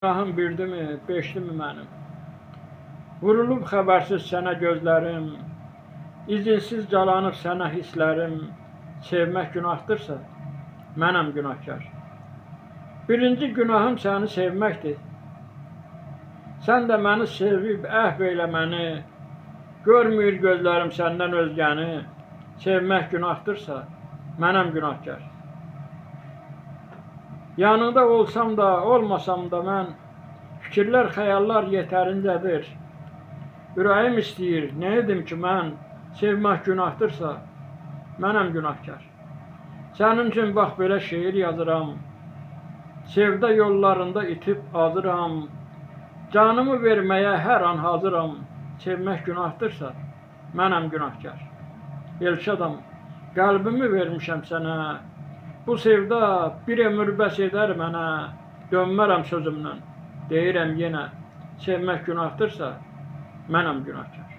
Günahım birdimi, beşdimi mənim? Vurulub xəbərsiz sənə gözlərim, izinsiz calanıb sənə hisslərim. Sevmək günahdırsa, mənəm günahkar. Birinci günahım səni sevməkdir. Sən də məni sevib əhv eylə məni. Görmür gözlərim səndən özgəni. Sevmək günahdırsa, mənəm günahkar. Yanında olsam da, olmasam da mən, fikirlər, xəyallar yetərincədir. Ürəyim istəyir, nə edim ki mən, sevmək günahdırsa, mənəm günahkar. Sənin üçün bax belə şeir yazıram, sevdə yollarında itib azıram. Canımı verməyə hər an hazıram, sevmək günahdırsa, mənəm günahkar. Elşadam, qəlbimi vermişəm sənə, bu sevda bir ömür bəs edər mənə. Dönmərəm sözümdən, deyirəm yenə, sevmək günahdırsa, mənəm günahkar.